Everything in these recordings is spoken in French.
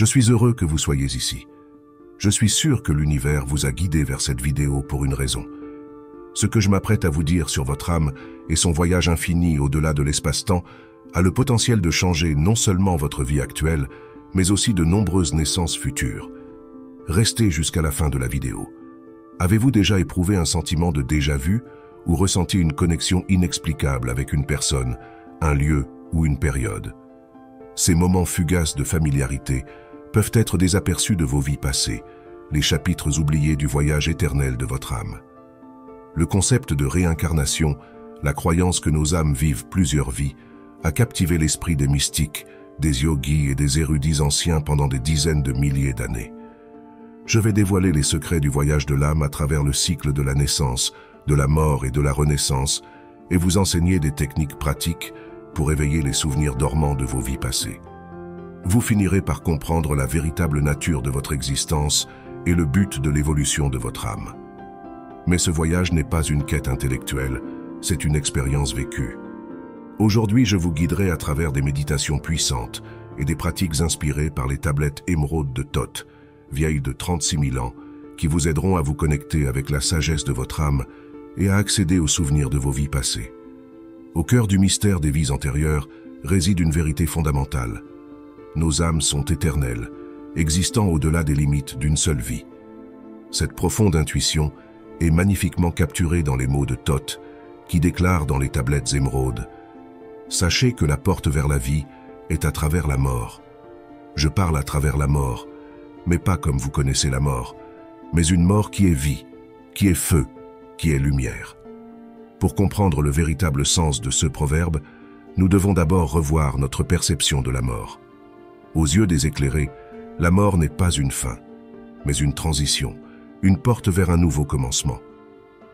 Je suis heureux que vous soyez ici. Je suis sûr que l'univers vous a guidé vers cette vidéo pour une raison. Ce que je m'apprête à vous dire sur votre âme et son voyage infini au-delà de l'espace-temps a le potentiel de changer non seulement votre vie actuelle, mais aussi de nombreuses naissances futures. Restez jusqu'à la fin de la vidéo. Avez-vous déjà éprouvé un sentiment de déjà-vu ou ressenti une connexion inexplicable avec une personne, un lieu ou une période? Ces moments fugaces de familiarité peuvent être des aperçus de vos vies passées, les chapitres oubliés du voyage éternel de votre âme. Le concept de réincarnation, la croyance que nos âmes vivent plusieurs vies, a captivé l'esprit des mystiques, des yogis et des érudits anciens pendant des dizaines de milliers d'années. Je vais dévoiler les secrets du voyage de l'âme à travers le cycle de la naissance, de la mort et de la renaissance, et vous enseigner des techniques pratiques pour éveiller les souvenirs dormants de vos vies passées. Vous finirez par comprendre la véritable nature de votre existence et le but de l'évolution de votre âme. Mais ce voyage n'est pas une quête intellectuelle, c'est une expérience vécue. Aujourd'hui, je vous guiderai à travers des méditations puissantes et des pratiques inspirées par les tablettes émeraudes de Thoth, vieilles de 36 000 ans, qui vous aideront à vous connecter avec la sagesse de votre âme et à accéder aux souvenirs de vos vies passées. Au cœur du mystère des vies antérieures réside une vérité fondamentale. Nos âmes sont éternelles, existant au-delà des limites d'une seule vie. Cette profonde intuition est magnifiquement capturée dans les mots de Thoth, qui déclare dans les tablettes émeraudes: « Sachez que la porte vers la vie est à travers la mort. Je parle à travers la mort, mais pas comme vous connaissez la mort, mais une mort qui est vie, qui est feu, qui est lumière. » Pour comprendre le véritable sens de ce proverbe, nous devons d'abord revoir notre perception de la mort. Aux yeux des éclairés, la mort n'est pas une fin, mais une transition, une porte vers un nouveau commencement.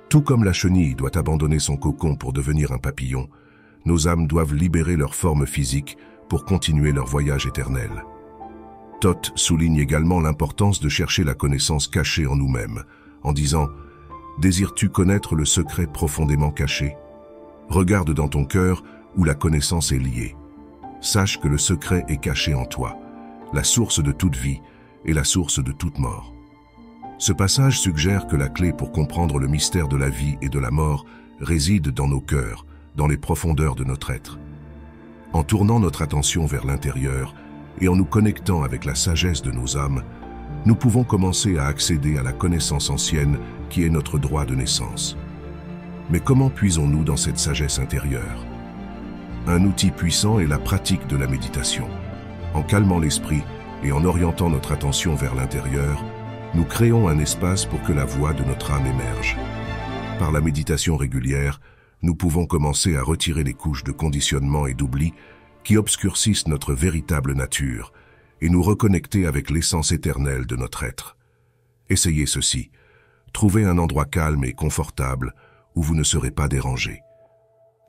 Tout comme la chenille doit abandonner son cocon pour devenir un papillon, nos âmes doivent libérer leur forme physique pour continuer leur voyage éternel. Thoth souligne également l'importance de chercher la connaissance cachée en nous-mêmes, en disant: « Désires-tu connaître le secret profondément caché? Regarde dans ton cœur où la connaissance est liée. Sache que le secret est caché en toi, la source de toute vie et la source de toute mort. » Ce passage suggère que la clé pour comprendre le mystère de la vie et de la mort réside dans nos cœurs, dans les profondeurs de notre être. En tournant notre attention vers l'intérieur et en nous connectant avec la sagesse de nos âmes, nous pouvons commencer à accéder à la connaissance ancienne qui est notre droit de naissance. Mais comment puisons-nous dans cette sagesse intérieure? Un outil puissant est la pratique de la méditation. En calmant l'esprit et en orientant notre attention vers l'intérieur, nous créons un espace pour que la voix de notre âme émerge. Par la méditation régulière, nous pouvons commencer à retirer les couches de conditionnement et d'oubli qui obscurcissent notre véritable nature et nous reconnecter avec l'essence éternelle de notre être. Essayez ceci. Trouvez un endroit calme et confortable où vous ne serez pas dérangé.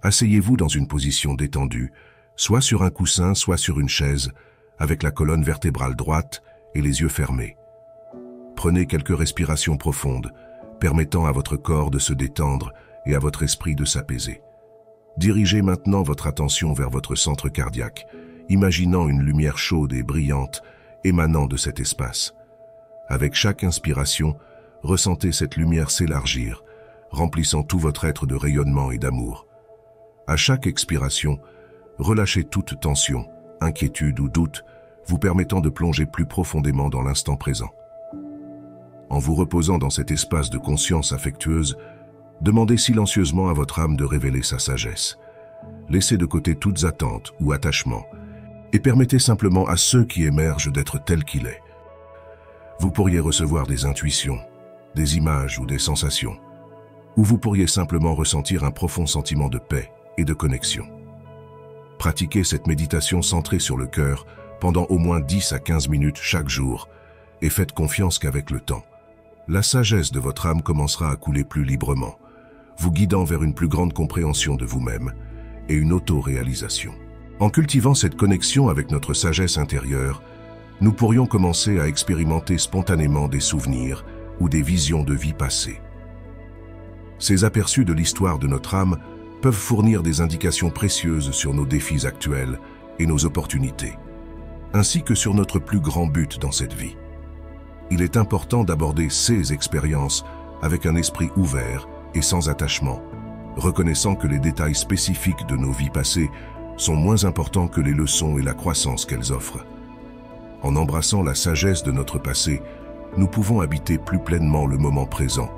Asseyez-vous dans une position détendue, soit sur un coussin, soit sur une chaise, avec la colonne vertébrale droite et les yeux fermés. Prenez quelques respirations profondes, permettant à votre corps de se détendre et à votre esprit de s'apaiser. Dirigez maintenant votre attention vers votre centre cardiaque, imaginant une lumière chaude et brillante émanant de cet espace. Avec chaque inspiration, ressentez cette lumière s'élargir, remplissant tout votre être de rayonnement et d'amour. À chaque expiration, relâchez toute tension, inquiétude ou doute, vous permettant de plonger plus profondément dans l'instant présent. En vous reposant dans cet espace de conscience affectueuse, demandez silencieusement à votre âme de révéler sa sagesse. Laissez de côté toutes attentes ou attachements et permettez simplement à ceux qui émergent d'être tel qu'il est. Vous pourriez recevoir des intuitions, des images ou des sensations, ou vous pourriez simplement ressentir un profond sentiment de paix et de connexion. Pratiquez cette méditation centrée sur le cœur pendant au moins 10 à 15 minutes chaque jour et faites confiance qu'avec le temps, la sagesse de votre âme commencera à couler plus librement, vous guidant vers une plus grande compréhension de vous-même et une auto-réalisation. En cultivant cette connexion avec notre sagesse intérieure, nous pourrions commencer à expérimenter spontanément des souvenirs ou des visions de vie passée. Ces aperçus de l'histoire de notre âme peuvent fournir des indications précieuses sur nos défis actuels et nos opportunités. ainsi que sur notre plus grand but dans cette vie. Il est important d'aborder ces expériences avec un esprit ouvert et sans attachement, reconnaissant que les détails spécifiques de nos vies passées sont moins importants que les leçons et la croissance qu'elles offrent. En embrassant la sagesse de notre passé, nous pouvons habiter plus pleinement le moment présent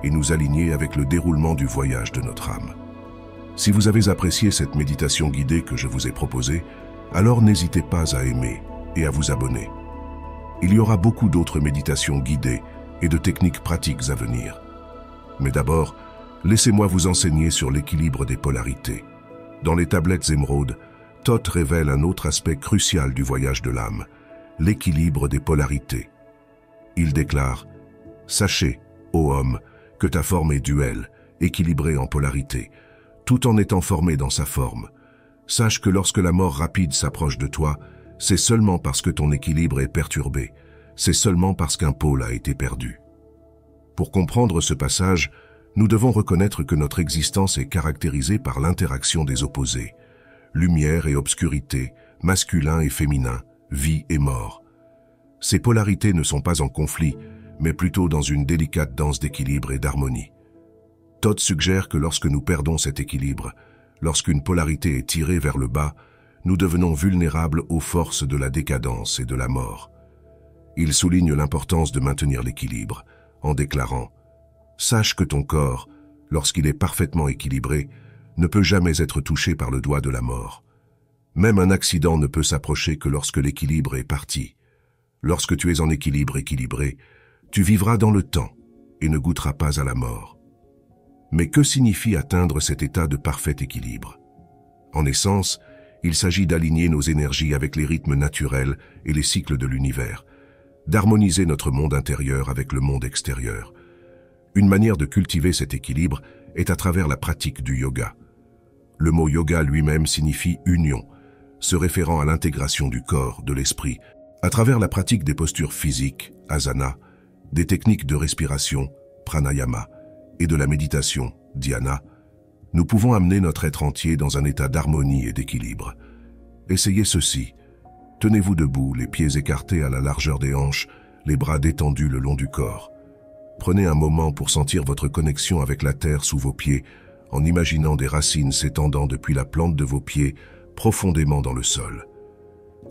et nous aligner avec le déroulement du voyage de notre âme. Si vous avez apprécié cette méditation guidée que je vous ai proposée, alors n'hésitez pas à aimer et à vous abonner. Il y aura beaucoup d'autres méditations guidées et de techniques pratiques à venir. Mais d'abord, laissez-moi vous enseigner sur l'équilibre des polarités. Dans les tablettes émeraudes, Thoth révèle un autre aspect crucial du voyage de l'âme, l'équilibre des polarités. Il déclare « Sachez, ô homme, que ta forme est duelle, équilibrée en polarité, tout en étant formée dans sa forme. Sache que lorsque la mort rapide s'approche de toi, c'est seulement parce que ton équilibre est perturbé, c'est seulement parce qu'un pôle a été perdu. » Pour comprendre ce passage, nous devons reconnaître que notre existence est caractérisée par l'interaction des opposés, lumière et obscurité, masculin et féminin, vie et mort. Ces polarités ne sont pas en conflit, mais plutôt dans une délicate danse d'équilibre et d'harmonie. Thoth suggère que lorsque nous perdons cet équilibre, lorsqu'une polarité est tirée vers le bas, nous devenons vulnérables aux forces de la décadence et de la mort. Il souligne l'importance de maintenir l'équilibre, en déclarant « Sache que ton corps, lorsqu'il est parfaitement équilibré, ne peut jamais être touché par le doigt de la mort. Même un accident ne peut s'approcher que lorsque l'équilibre est parti. Lorsque tu es en équilibre équilibré, tu vivras dans le temps et ne goûteras pas à la mort. » Mais que signifie atteindre cet état de parfait équilibre? En essence, il s'agit d'aligner nos énergies avec les rythmes naturels et les cycles de l'univers, d'harmoniser notre monde intérieur avec le monde extérieur. Une manière de cultiver cet équilibre est à travers la pratique du yoga. Le mot yoga lui-même signifie union, se référant à l'intégration du corps, de l'esprit, à travers la pratique des postures physiques, asana, des techniques de respiration, pranayama, et de la méditation, dhyana. Nous pouvons amener notre être entier dans un état d'harmonie et d'équilibre. Essayez ceci. Tenez-vous debout, les pieds écartés à la largeur des hanches, les bras détendus le long du corps. Prenez un moment pour sentir votre connexion avec la terre sous vos pieds, en imaginant des racines s'étendant depuis la plante de vos pieds profondément dans le sol.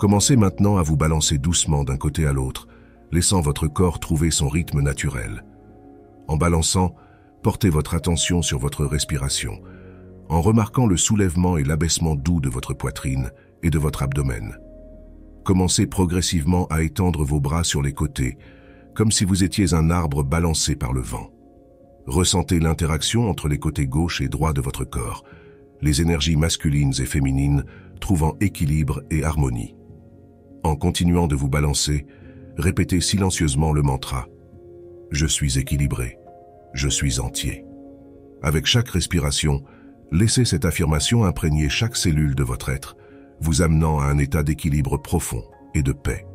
Commencez maintenant à vous balancer doucement d'un côté à l'autre, laissant votre corps trouver son rythme naturel. En balançant, portez votre attention sur votre respiration, en remarquant le soulèvement et l'abaissement doux de votre poitrine et de votre abdomen. Commencez progressivement à étendre vos bras sur les côtés, comme si vous étiez un arbre balancé par le vent. Ressentez l'interaction entre les côtés gauche et droit de votre corps, les énergies masculines et féminines trouvant équilibre et harmonie. En continuant de vous balancer, répétez silencieusement le mantra « Je suis équilibré, je suis entier ». Avec chaque respiration, laissez cette affirmation imprégner chaque cellule de votre être, vous amenant à un état d'équilibre profond et de paix.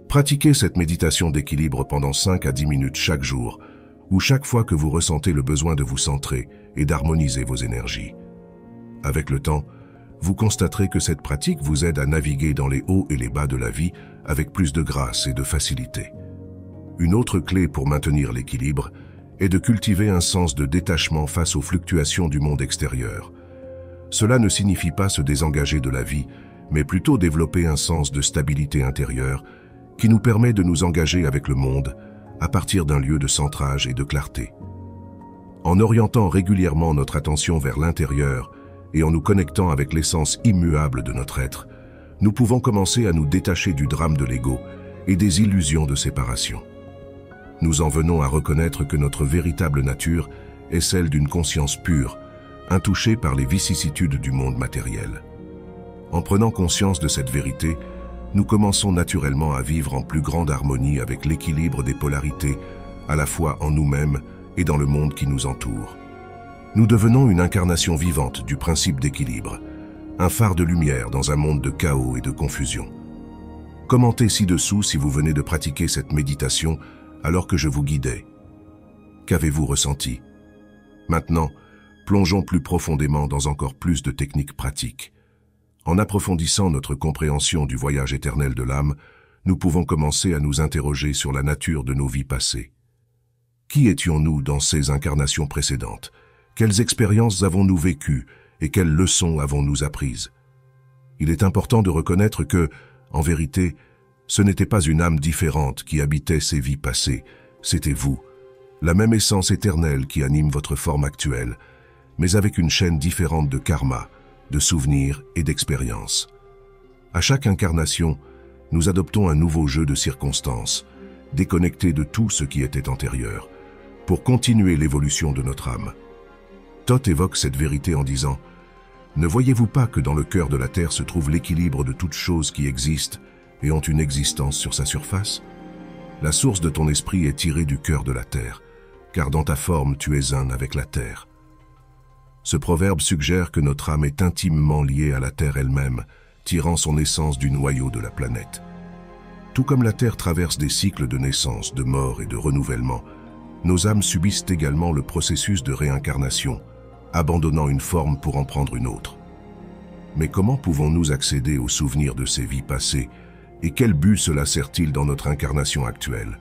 Pratiquez cette méditation d'équilibre pendant 5 à 10 minutes chaque jour, ou chaque fois que vous ressentez le besoin de vous centrer et d'harmoniser vos énergies. Avec le temps, vous constaterez que cette pratique vous aide à naviguer dans les hauts et les bas de la vie avec plus de grâce et de facilité. Une autre clé pour maintenir l'équilibre est de cultiver un sens de détachement face aux fluctuations du monde extérieur. Cela ne signifie pas se désengager de la vie, mais plutôt développer un sens de stabilité intérieure qui nous permet de nous engager avec le monde à partir d'un lieu de centrage et de clarté. En orientant régulièrement notre attention vers l'intérieur et en nous connectant avec l'essence immuable de notre être, nous pouvons commencer à nous détacher du drame de l'ego et des illusions de séparation. Nous en venons à reconnaître que notre véritable nature est celle d'une conscience pure, intouchée par les vicissitudes du monde matériel. En prenant conscience de cette vérité, nous commençons naturellement à vivre en plus grande harmonie avec l'équilibre des polarités, à la fois en nous-mêmes et dans le monde qui nous entoure. Nous devenons une incarnation vivante du principe d'équilibre, un phare de lumière dans un monde de chaos et de confusion. Commentez ci-dessous si vous venez de pratiquer cette méditation alors que je vous guidais. Qu'avez-vous ressenti? Maintenant, plongeons plus profondément dans encore plus de techniques pratiques. En approfondissant notre compréhension du voyage éternel de l'âme, nous pouvons commencer à nous interroger sur la nature de nos vies passées. Qui étions-nous dans ces incarnations précédentes? Quelles expériences avons-nous vécues et quelles leçons avons-nous apprises? Il est important de reconnaître que, en vérité, ce n'était pas une âme différente qui habitait ces vies passées, c'était vous, la même essence éternelle qui anime votre forme actuelle, mais avec une chaîne différente de karma, de souvenirs et d'expériences. À chaque incarnation, nous adoptons un nouveau jeu de circonstances, déconnecté de tout ce qui était antérieur, pour continuer l'évolution de notre âme. Thoth évoque cette vérité en disant « Ne voyez-vous pas que dans le cœur de la Terre se trouve l'équilibre de toutes choses qui existent et ont une existence sur sa surface? La source de ton esprit est tirée du cœur de la Terre, car dans ta forme tu es un avec la Terre. » Ce proverbe suggère que notre âme est intimement liée à la Terre elle-même, tirant son essence du noyau de la planète. Tout comme la Terre traverse des cycles de naissance, de mort et de renouvellement, nos âmes subissent également le processus de réincarnation, abandonnant une forme pour en prendre une autre. Mais comment pouvons-nous accéder aux souvenirs de ces vies passées et quel but cela sert-il dans notre incarnation actuelle?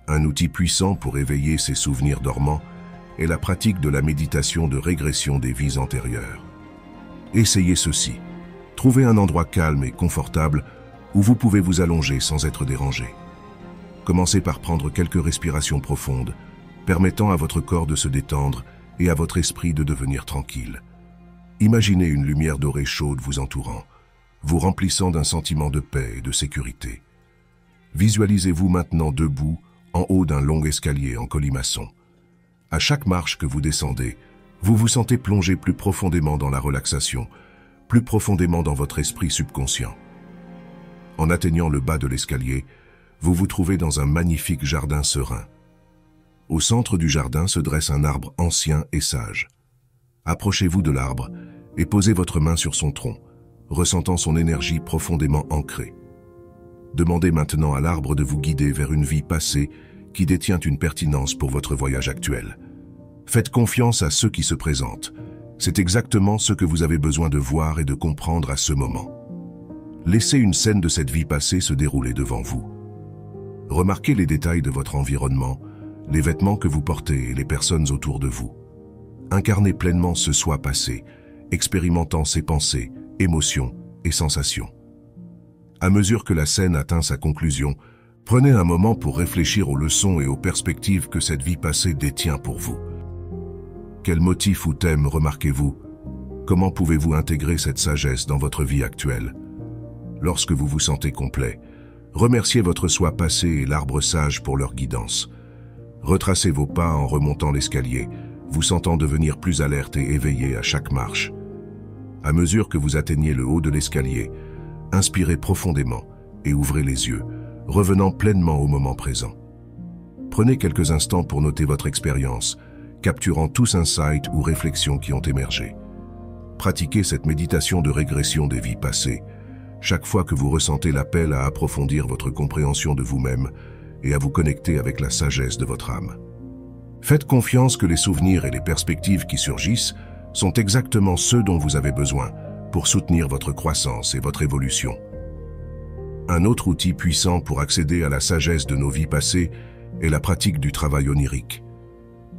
Un outil puissant pour éveiller ces souvenirs dormants est la pratique de la méditation de régression des vies antérieures. Essayez ceci. Trouvez un endroit calme et confortable où vous pouvez vous allonger sans être dérangé. Commencez par prendre quelques respirations profondes, permettant à votre corps de se détendre et à votre esprit de devenir tranquille. Imaginez une lumière dorée chaude vous entourant, vous remplissant d'un sentiment de paix et de sécurité. Visualisez-vous maintenant debout, en haut d'un long escalier en colimaçon. À chaque marche que vous descendez, vous vous sentez plongé plus profondément dans la relaxation, plus profondément dans votre esprit subconscient. En atteignant le bas de l'escalier, vous vous trouvez dans un magnifique jardin serein. Au centre du jardin se dresse un arbre ancien et sage. Approchez-vous de l'arbre et posez votre main sur son tronc, ressentant son énergie profondément ancrée. Demandez maintenant à l'arbre de vous guider vers une vie passée qui détient une pertinence pour votre voyage actuel. Faites confiance à ceux qui se présentent. C'est exactement ce que vous avez besoin de voir et de comprendre à ce moment. Laissez une scène de cette vie passée se dérouler devant vous. Remarquez les détails de votre environnement, les vêtements que vous portez et les personnes autour de vous. Incarnez pleinement ce soi passé, expérimentant ses pensées, émotions et sensations. À mesure que la scène atteint sa conclusion, prenez un moment pour réfléchir aux leçons et aux perspectives que cette vie passée détient pour vous. Quel motif ou thème remarquez-vous? Comment pouvez-vous intégrer cette sagesse dans votre vie actuelle? Lorsque vous vous sentez complet, remerciez votre soi passé et l'arbre sage pour leur guidance. Retracez vos pas en remontant l'escalier, vous sentant devenir plus alerte et éveillé à chaque marche. À mesure que vous atteignez le haut de l'escalier, inspirez profondément et ouvrez les yeux, revenant pleinement au moment présent. Prenez quelques instants pour noter votre expérience, capturant tous insights ou réflexions qui ont émergé. Pratiquez cette méditation de régression des vies passées, chaque fois que vous ressentez l'appel à approfondir votre compréhension de vous-même et à vous connecter avec la sagesse de votre âme. Faites confiance que les souvenirs et les perspectives qui surgissent sont exactement ceux dont vous avez besoin pour soutenir votre croissance et votre évolution. Un autre outil puissant pour accéder à la sagesse de nos vies passées est la pratique du travail onirique.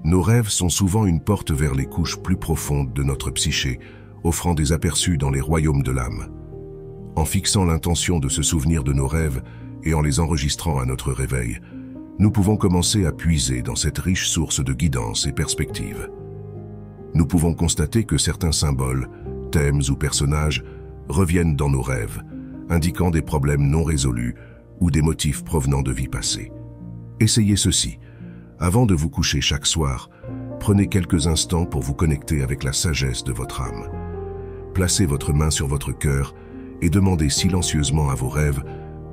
Nos rêves sont souvent une porte vers les couches plus profondes de notre psyché, offrant des aperçus dans les royaumes de l'âme. En fixant l'intention de se souvenir de nos rêves et en les enregistrant à notre réveil, nous pouvons commencer à puiser dans cette riche source de guidance et perspective. Nous pouvons constater que certains symboles, thèmes ou personnages reviennent dans nos rêves, indiquant des problèmes non résolus ou des motifs provenant de vies passées. Essayez ceci. Avant de vous coucher chaque soir, prenez quelques instants pour vous connecter avec la sagesse de votre âme. Placez votre main sur votre cœur et demandez silencieusement à vos rêves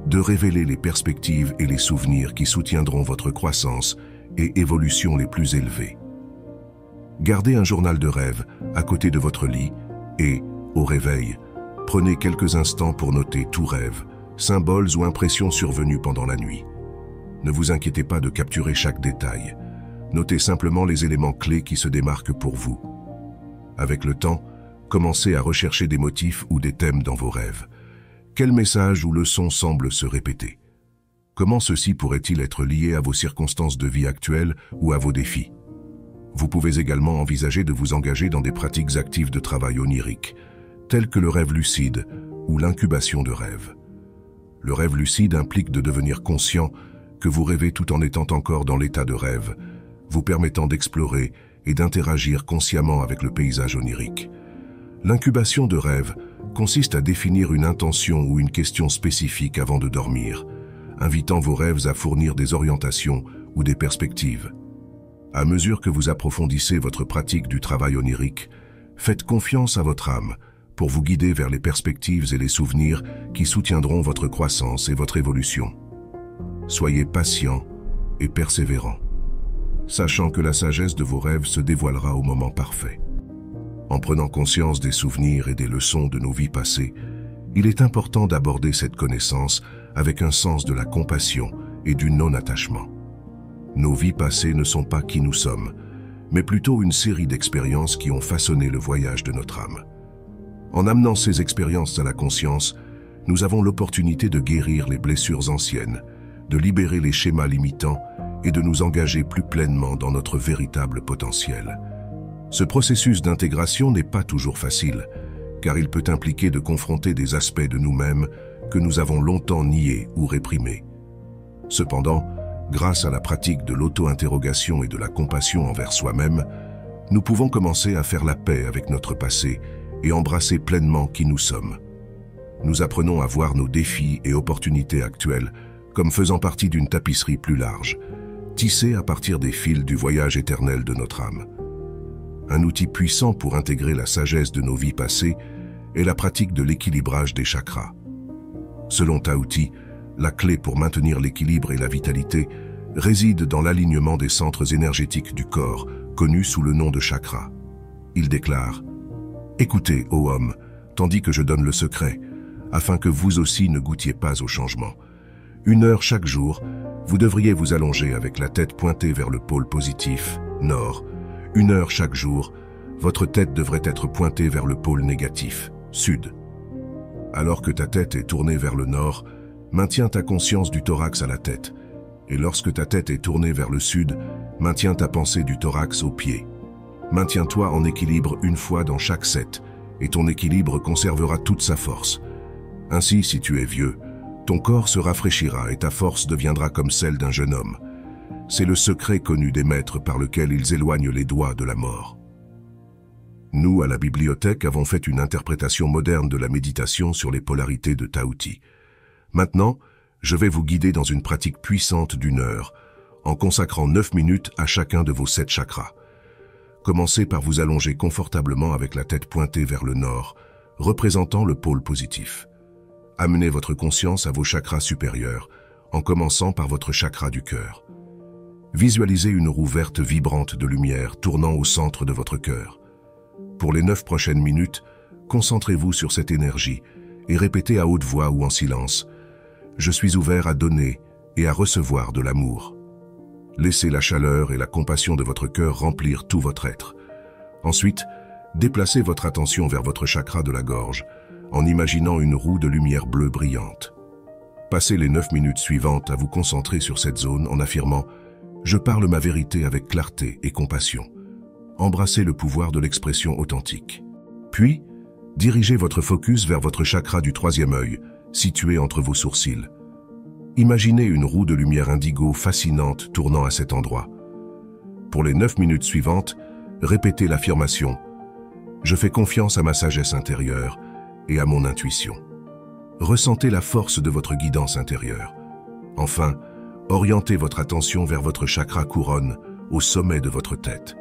de révéler les perspectives et les souvenirs qui soutiendront votre croissance et évolution les plus élevées. Gardez un journal de rêve à côté de votre lit et, au réveil, prenez quelques instants pour noter tout rêve, symboles ou impressions survenus pendant la nuit. Ne vous inquiétez pas de capturer chaque détail. Notez simplement les éléments clés qui se démarquent pour vous. Avec le temps, Commencez à rechercher des motifs ou des thèmes dans vos rêves. Quels messages ou leçons semblent se répéter? Comment ceci pourrait-il être lié à vos circonstances de vie actuelles ou à vos défis? Vous pouvez également envisager de vous engager dans des pratiques actives de travail onirique, telles que le rêve lucide ou l'incubation de rêves. Le rêve lucide implique de devenir conscient que vous rêvez tout en étant encore dans l'état de rêve, vous permettant d'explorer et d'interagir consciemment avec le paysage onirique. L'incubation de rêve consiste à définir une intention ou une question spécifique avant de dormir, invitant vos rêves à fournir des orientations ou des perspectives. À mesure que vous approfondissez votre pratique du travail onirique, faites confiance à votre âme pour vous guider vers les perspectives et les souvenirs qui soutiendront votre croissance et votre évolution. Soyez patient et persévérant, sachant que la sagesse de vos rêves se dévoilera au moment parfait. En prenant conscience des souvenirs et des leçons de nos vies passées, il est important d'aborder cette connaissance avec un sens de la compassion et du non-attachement. Nos vies passées ne sont pas qui nous sommes, mais plutôt une série d'expériences qui ont façonné le voyage de notre âme. En amenant ces expériences à la conscience, nous avons l'opportunité de guérir les blessures anciennes, de libérer les schémas limitants et de nous engager plus pleinement dans notre véritable potentiel. Ce processus d'intégration n'est pas toujours facile, car il peut impliquer de confronter des aspects de nous-mêmes que nous avons longtemps niés ou réprimés. Cependant, grâce à la pratique de l'auto-interrogation et de la compassion envers soi-même, nous pouvons commencer à faire la paix avec notre passé et embrasser pleinement qui nous sommes. Nous apprenons à voir nos défis et opportunités actuelles comme faisant partie d'une tapisserie plus large, tissée à partir des fils du voyage éternel de notre âme. Un outil puissant pour intégrer la sagesse de nos vies passées est la pratique de l'équilibrage des chakras. Selon Tao Te, la clé pour maintenir l'équilibre et la vitalité réside dans l'alignement des centres énergétiques du corps, connus sous le nom de chakras. Il déclare « Écoutez, ô homme, tandis que je donne le secret, afin que vous aussi ne goûtiez pas au changement. 1 heure chaque jour, vous devriez vous allonger avec la tête pointée vers le pôle positif, nord. 1 heure chaque jour, votre tête devrait être pointée vers le pôle négatif, sud. Alors que ta tête est tournée vers le nord, maintiens ta conscience du thorax à la tête. Et lorsque ta tête est tournée vers le sud, maintiens ta pensée du thorax aux pieds. Maintiens-toi en équilibre une fois dans chaque set, et ton équilibre conservera toute sa force. Ainsi, si tu es vieux, ton corps se rafraîchira et ta force deviendra comme celle d'un jeune homme. C'est le secret connu des maîtres par lequel ils éloignent les doigts de la mort. Nous, à la bibliothèque, avons fait une interprétation moderne de la méditation sur les polarités de Tao Te. Maintenant, je vais vous guider dans une pratique puissante d'1 heure, en consacrant 9 minutes à chacun de vos 7 chakras. Commencez par vous allonger confortablement avec la tête pointée vers le nord, représentant le pôle positif. Amenez votre conscience à vos chakras supérieurs, en commençant par votre chakra du cœur. Visualisez une roue verte vibrante de lumière tournant au centre de votre cœur. Pour les 9 prochaines minutes, concentrez-vous sur cette énergie et répétez à haute voix ou en silence « Je suis ouvert à donner et à recevoir de l'amour ». Laissez la chaleur et la compassion de votre cœur remplir tout votre être. Ensuite, déplacez votre attention vers votre chakra de la gorge, en imaginant une roue de lumière bleue brillante. Passez les 9 minutes suivantes à vous concentrer sur cette zone en affirmant « Je parle ma vérité avec clarté et compassion ». Embrassez le pouvoir de l'expression authentique. Puis, dirigez votre focus vers votre chakra du 3e œil, situé entre vos sourcils. Imaginez une roue de lumière indigo fascinante tournant à cet endroit. Pour les 9 minutes suivantes, répétez l'affirmation « Je fais confiance à ma sagesse intérieure et à mon intuition ». Ressentez la force de votre guidance intérieure. Enfin, orientez votre attention vers votre chakra couronne, au sommet de votre tête.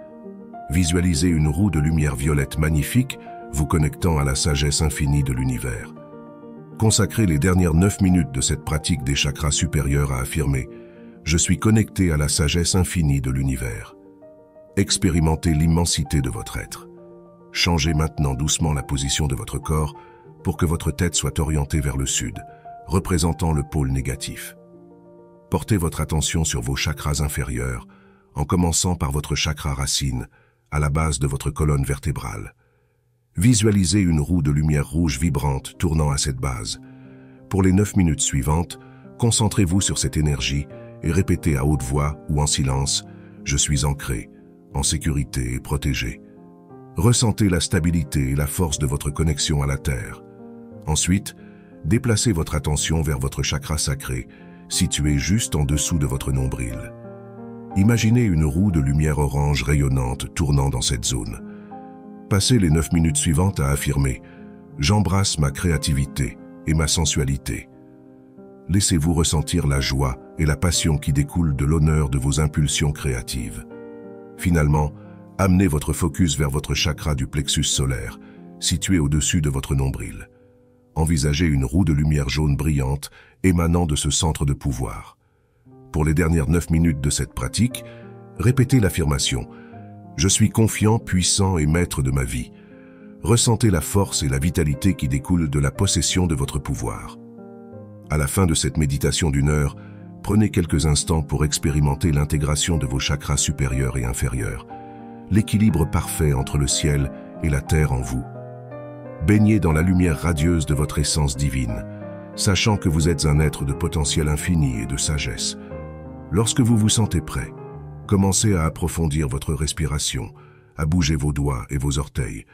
Visualisez une roue de lumière violette magnifique vous connectant à la sagesse infinie de l'univers. Consacrez les dernières 9 minutes de cette pratique des chakras supérieurs à affirmer « Je suis connecté à la sagesse infinie de l'univers ». Expérimentez l'immensité de votre être. Changez maintenant doucement la position de votre corps pour que votre tête soit orientée vers le sud, représentant le pôle négatif. Portez votre attention sur vos chakras inférieurs, en commençant par votre chakra racine, à la base de votre colonne vertébrale. Visualisez une roue de lumière rouge vibrante tournant à cette base. Pour les 9 minutes suivantes, concentrez-vous sur cette énergie et répétez à haute voix ou en silence « Je suis ancré, en sécurité et protégé ». Ressentez la stabilité et la force de votre connexion à la Terre. Ensuite, déplacez votre attention vers votre chakra sacré, situé juste en dessous de votre nombril. Imaginez une roue de lumière orange rayonnante tournant dans cette zone. Passez les 9 minutes suivantes à affirmer « J'embrasse ma créativité et ma sensualité ». Laissez-vous ressentir la joie et la passion qui découlent de l'honneur de vos impulsions créatives. Finalement, amenez votre focus vers votre chakra du plexus solaire, situé au-dessus de votre nombril. Envisagez une roue de lumière jaune brillante émanant de ce centre de pouvoir. Pour les dernières 9 minutes de cette pratique, répétez l'affirmation « Je suis confiant, puissant et maître de ma vie ». Ressentez la force et la vitalité qui découlent de la possession de votre pouvoir. À la fin de cette méditation d'1 heure, prenez quelques instants pour expérimenter l'intégration de vos chakras supérieurs et inférieurs, l'équilibre parfait entre le ciel et la terre en vous. Baignez dans la lumière radieuse de votre essence divine, sachant que vous êtes un être de potentiel infini et de sagesse. Lorsque vous vous sentez prêt, commencez à approfondir votre respiration, à bouger vos doigts et vos orteils,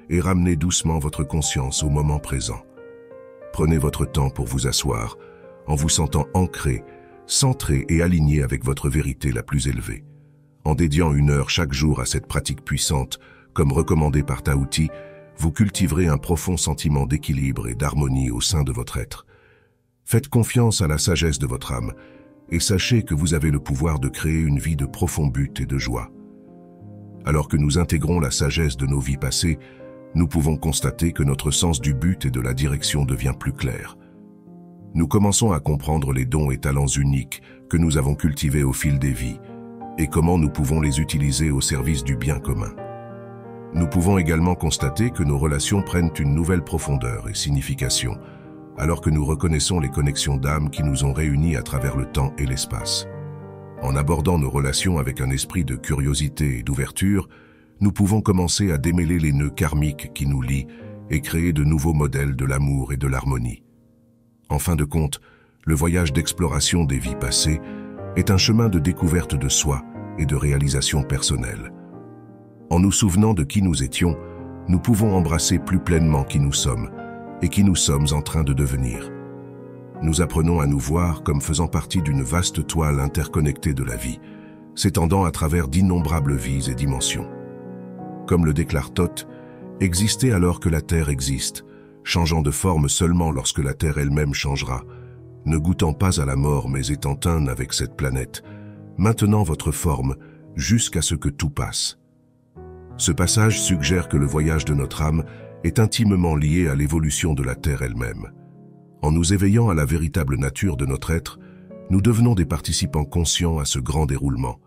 et ramenez doucement votre conscience au moment présent. Prenez votre temps pour vous asseoir, en vous sentant ancré, centré et aligné avec votre vérité la plus élevée. En dédiant 1 heure chaque jour à cette pratique puissante, comme recommandé par Tao Te, vous cultiverez un profond sentiment d'équilibre et d'harmonie au sein de votre être. Faites confiance à la sagesse de votre âme et sachez que vous avez le pouvoir de créer une vie de profond but et de joie. Alors que nous intégrons la sagesse de nos vies passées, nous pouvons constater que notre sens du but et de la direction devient plus clair. Nous commençons à comprendre les dons et talents uniques que nous avons cultivés au fil des vies et comment nous pouvons les utiliser au service du bien commun. Nous pouvons également constater que nos relations prennent une nouvelle profondeur et signification, alors que nous reconnaissons les connexions d'âme qui nous ont réunis à travers le temps et l'espace. En abordant nos relations avec un esprit de curiosité et d'ouverture, nous pouvons commencer à démêler les nœuds karmiques qui nous lient et créer de nouveaux modèles de l'amour et de l'harmonie. En fin de compte, le voyage d'exploration des vies passées est un chemin de découverte de soi et de réalisation personnelle. En nous souvenant de qui nous étions, nous pouvons embrasser plus pleinement qui nous sommes et qui nous sommes en train de devenir. Nous apprenons à nous voir comme faisant partie d'une vaste toile interconnectée de la vie, s'étendant à travers d'innombrables vies et dimensions. Comme le déclare Thoth, exister alors que la Terre existe, changeant de forme seulement lorsque la Terre elle-même changera, ne goûtant pas à la mort mais étant un avec cette planète, maintenant votre forme jusqu'à ce que tout passe. Ce passage suggère que le voyage de notre âme est intimement lié à l'évolution de la Terre elle-même. En nous éveillant à la véritable nature de notre être, nous devenons des participants conscients à ce grand déroulement,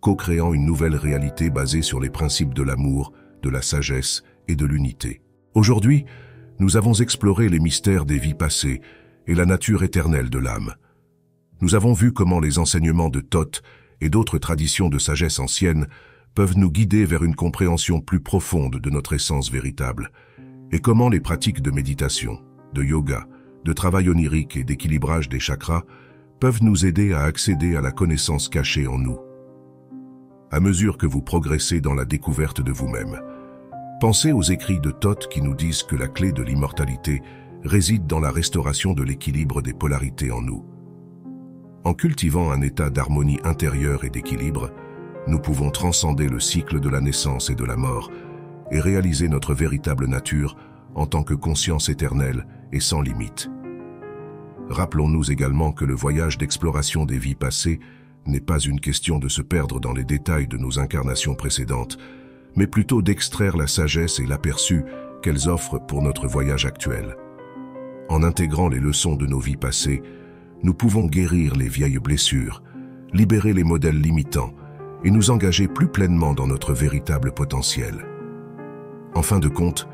co-créant une nouvelle réalité basée sur les principes de l'amour, de la sagesse et de l'unité. Aujourd'hui, nous avons exploré les mystères des vies passées et la nature éternelle de l'âme. Nous avons vu comment les enseignements de Thoth et d'autres traditions de sagesse ancienne peuvent nous guider vers une compréhension plus profonde de notre essence véritable, et comment les pratiques de méditation, de yoga, de travail onirique et d'équilibrage des chakras peuvent nous aider à accéder à la connaissance cachée en nous. À mesure que vous progressez dans la découverte de vous-même, pensez aux écrits de Thoth qui nous disent que la clé de l'immortalité réside dans la restauration de l'équilibre des polarités en nous. En cultivant un état d'harmonie intérieure et d'équilibre, nous pouvons transcender le cycle de la naissance et de la mort et réaliser notre véritable nature en tant que conscience éternelle et sans limite. Rappelons-nous également que le voyage d'exploration des vies passées n'est pas une question de se perdre dans les détails de nos incarnations précédentes, mais plutôt d'extraire la sagesse et l'aperçu qu'elles offrent pour notre voyage actuel. En intégrant les leçons de nos vies passées, nous pouvons guérir les vieilles blessures, libérer les modèles limitants et nous engager plus pleinement dans notre véritable potentiel. En fin de compte,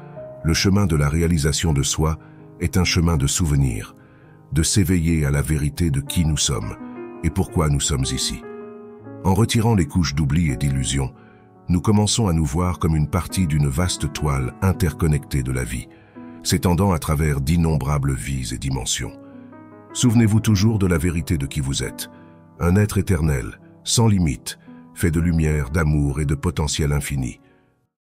le chemin de la réalisation de soi est un chemin de souvenirs, de s'éveiller à la vérité de qui nous sommes et pourquoi nous sommes ici. En retirant les couches d'oubli et d'illusion, nous commençons à nous voir comme une partie d'une vaste toile interconnectée de la vie, s'étendant à travers d'innombrables vies et dimensions. Souvenez-vous toujours de la vérité de qui vous êtes, un être éternel, sans limite, fait de lumière, d'amour et de potentiel infini.